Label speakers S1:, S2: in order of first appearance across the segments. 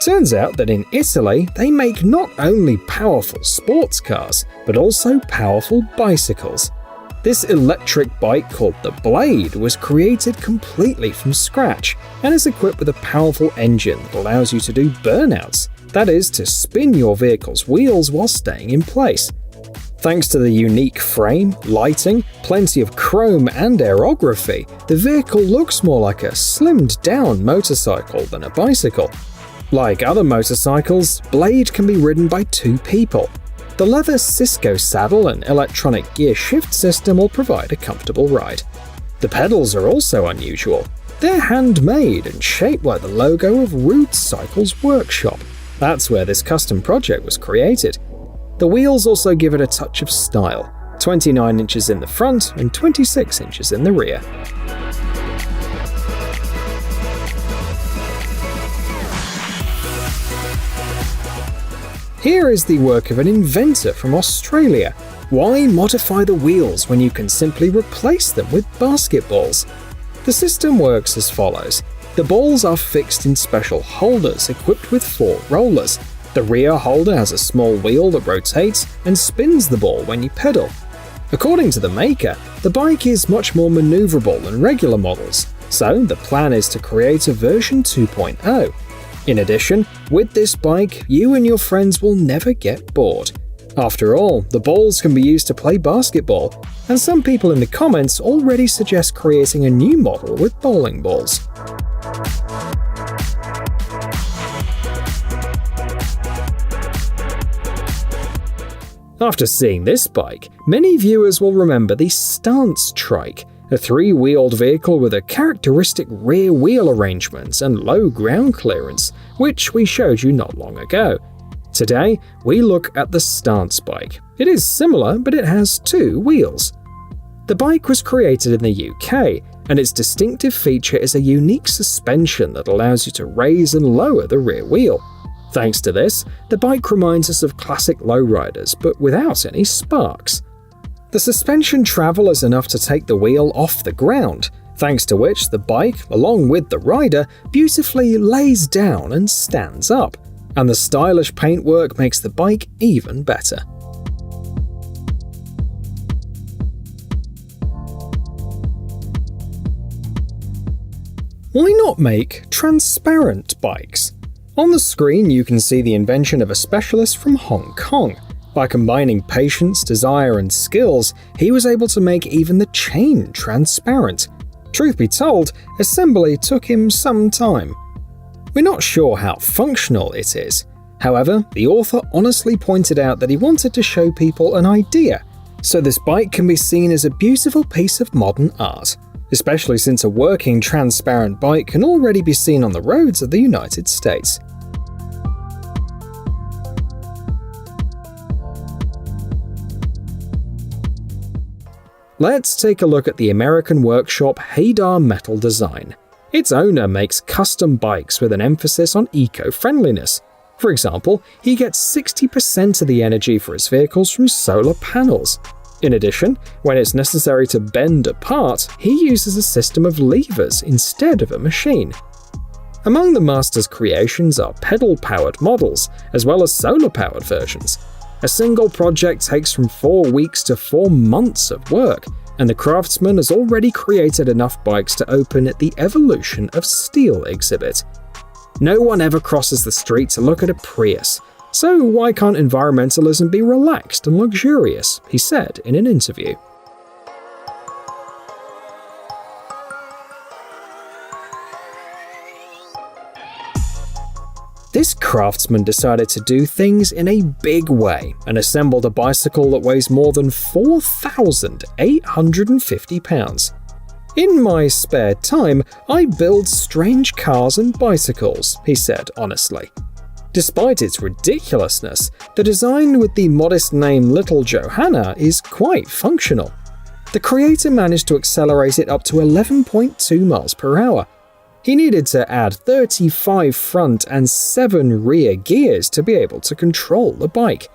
S1: Turns out that in Italy, they make not only powerful sports cars, but also powerful bicycles. This electric bike called the Blade was created completely from scratch and is equipped with a powerful engine that allows you to do burnouts, that is, to spin your vehicle's wheels while staying in place. Thanks to the unique frame, lighting, plenty of chrome and aerography, the vehicle looks more like a slimmed-down motorcycle than a bicycle. Like other motorcycles, Blade can be ridden by 2 people. The leather Cisco saddle and electronic gear shift system will provide a comfortable ride. The pedals are also unusual. They're handmade and shaped like the logo of Rude Cycles Workshop. That's where this custom project was created. The wheels also give it a touch of style, 29 inches in the front and 26 inches in the rear. Here is the work of an inventor from Australia. Why modify the wheels when you can simply replace them with basketballs? The system works as follows. The balls are fixed in special holders equipped with 4 rollers. The rear holder has a small wheel that rotates and spins the ball when you pedal. According to the maker, the bike is much more maneuverable than regular models, so the plan is to create a version 2.0. In addition, with this bike, you and your friends will never get bored. After all, the balls can be used to play basketball, and some people in the comments already suggest creating a new model with bowling balls. After seeing this bike, many viewers will remember the Stance Trike, a 3-wheeled vehicle with a characteristic rear wheel arrangement and low ground clearance, which we showed you not long ago. Today, we look at the Stance bike. It is similar, but it has 2 wheels. The bike was created in the UK, and its distinctive feature is a unique suspension that allows you to raise and lower the rear wheel. Thanks to this, the bike reminds us of classic lowriders, but without any sparks. The suspension travel is enough to take the wheel off the ground, thanks to which the bike, along with the rider, beautifully lays down and stands up, and the stylish paintwork makes the bike even better. Why not make transparent bikes? On the screen you can see the invention of a specialist from Hong Kong. By combining patience, desire, and skills, he was able to make even the chain transparent. Truth be told, assembly took him some time. We're not sure how functional it is. However, the author honestly pointed out that he wanted to show people an idea, so this bike can be seen as a beautiful piece of modern art, especially since a working transparent bike can already be seen on the roads of the United States. Let's take a look at the American workshop Hadar Metal Design. Its owner makes custom bikes with an emphasis on eco-friendliness. For example, he gets 60% of the energy for his vehicles from solar panels. In addition, when it's necessary to bend a part, he uses a system of levers instead of a machine. Among the master's creations are pedal-powered models, as well as solar-powered versions. A single project takes from 4 weeks to 4 months of work, and the craftsman has already created enough bikes to open at the Evolution of Steel exhibit. No one ever crosses the street to look at a Prius, so why can't environmentalism be relaxed and luxurious, he said in an interview. This craftsman decided to do things in a big way and assembled a bicycle that weighs more than 4,850 pounds. In my spare time, I build strange cars and bicycles, he said honestly. Despite its ridiculousness, the design with the modest name Little Johanna is quite functional. The creator managed to accelerate it up to 11.2 miles per hour. He needed to add 35 front and 7 rear gears to be able to control the bike.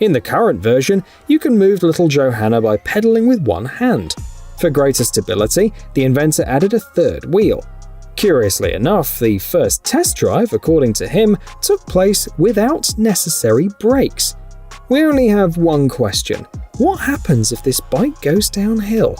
S1: In the current version, you can move Little Johanna by pedaling with one hand. For greater stability, the inventor added a 3rd wheel. Curiously enough, the first test drive, according to him, took place without necessary brakes. We only have one question: what happens if this bike goes downhill?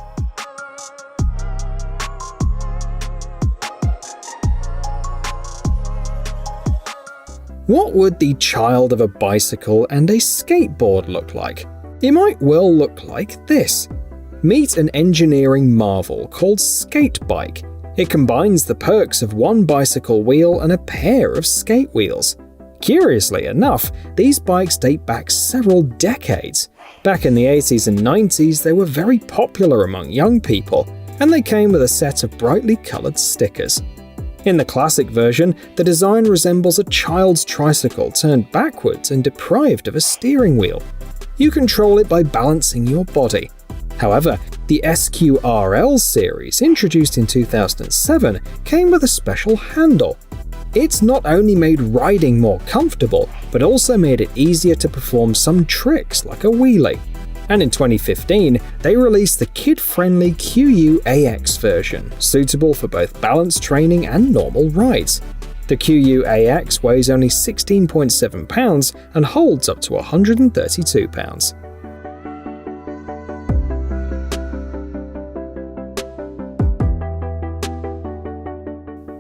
S1: What would the child of a bicycle and a skateboard look like? It might well look like this. Meet an engineering marvel called skate bike. It combines the perks of one bicycle wheel and a pair of skate wheels. Curiously enough, these bikes date back several decades. Back in the 80s and 90s, they were very popular among young people, and they came with a set of brightly colored stickers. In the classic version, the design resembles a child's tricycle turned backwards and deprived of a steering wheel. You control it by balancing your body. However, the SQRL series, introduced in 2007, came with a special handle. It's not only made riding more comfortable, but also made it easier to perform some tricks like a wheelie. And in 2015, they released the kid-friendly QU-AX version, suitable for both balance training and normal rides. The QU-AX weighs only 16.7 pounds and holds up to 132 pounds.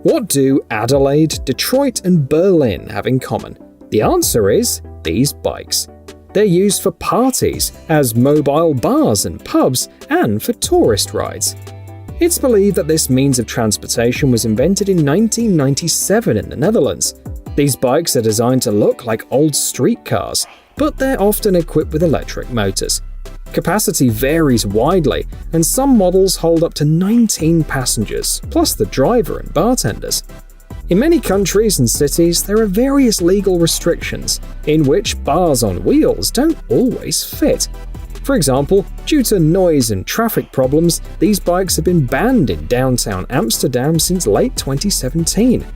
S1: What do Adelaide, Detroit, and Berlin have in common? The answer is these bikes. They're used for parties, as mobile bars and pubs, and for tourist rides. It's believed that this means of transportation was invented in 1997 in the Netherlands. These bikes are designed to look like old streetcars, but they're often equipped with electric motors. Capacity varies widely, and some models hold up to 19 passengers, plus the driver and bartenders. In many countries and cities, there are various legal restrictions in which bars on wheels don't always fit. For example, due to noise and traffic problems, these bikes have been banned in downtown Amsterdam since late 2017.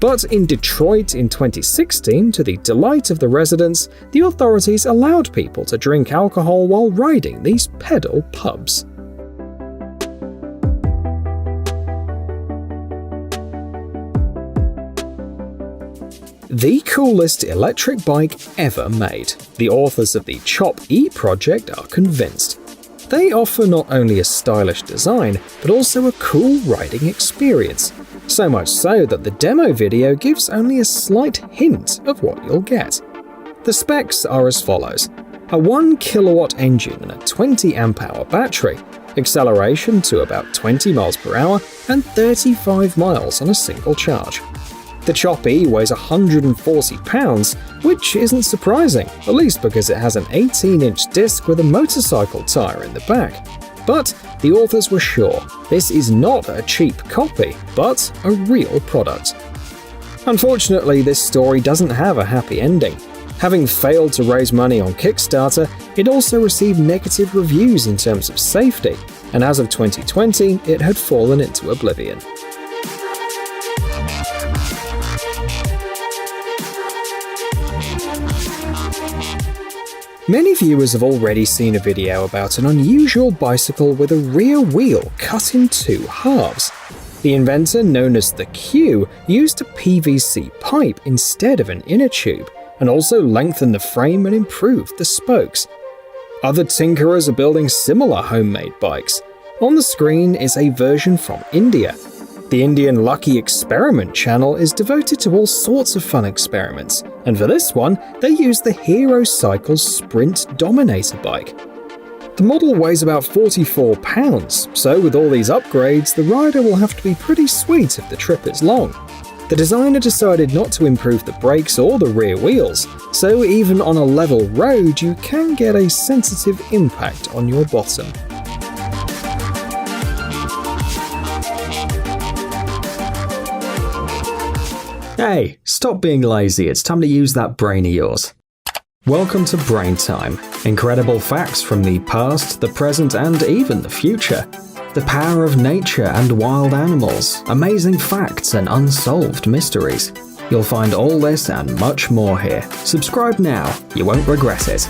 S1: But in Detroit in 2016, to the delight of the residents, the authorities allowed people to drink alcohol while riding these pedal pubs. The coolest electric bike ever made. The authors of the Chop E project are convinced. They offer not only a stylish design, but also a cool riding experience. So much so that the demo video gives only a slight hint of what you'll get. The specs are as follows: a 1 kilowatt engine and a 20 amp hour battery, acceleration to about 20 miles per hour, and 35 miles on a single charge. The Chop E weighs 140 pounds, which isn't surprising, at least because it has an 18-inch disc with a motorcycle tyre in the back. But the authors were sure this is not a cheap copy, but a real product. Unfortunately, this story doesn't have a happy ending. Having failed to raise money on Kickstarter, it also received negative reviews in terms of safety, and as of 2020, it had fallen into oblivion. Many viewers have already seen a video about an unusual bicycle with a rear wheel cut in two halves. The inventor, known as the Q, used a PVC pipe instead of an inner tube, and also lengthened the frame and improved the spokes. Other tinkerers are building similar homemade bikes. On the screen is a version from India. The Indian Lucky Experiment channel is devoted to all sorts of fun experiments, and for this one, they use the Hero Cycles Sprint Dominator bike. The model weighs about 44 pounds, so with all these upgrades, the rider will have to be pretty sweet if the trip is long. The designer decided not to improve the brakes or the rear wheels, so even on a level road, you can get a sensitive impact on your bottom. Hey, stop being lazy, it's time to use that brain of yours. Welcome to Brain Time. Incredible facts from the past, the present, and even the future. The power of nature and wild animals, amazing facts and unsolved mysteries. You'll find all this and much more here. Subscribe now, you won't regret it.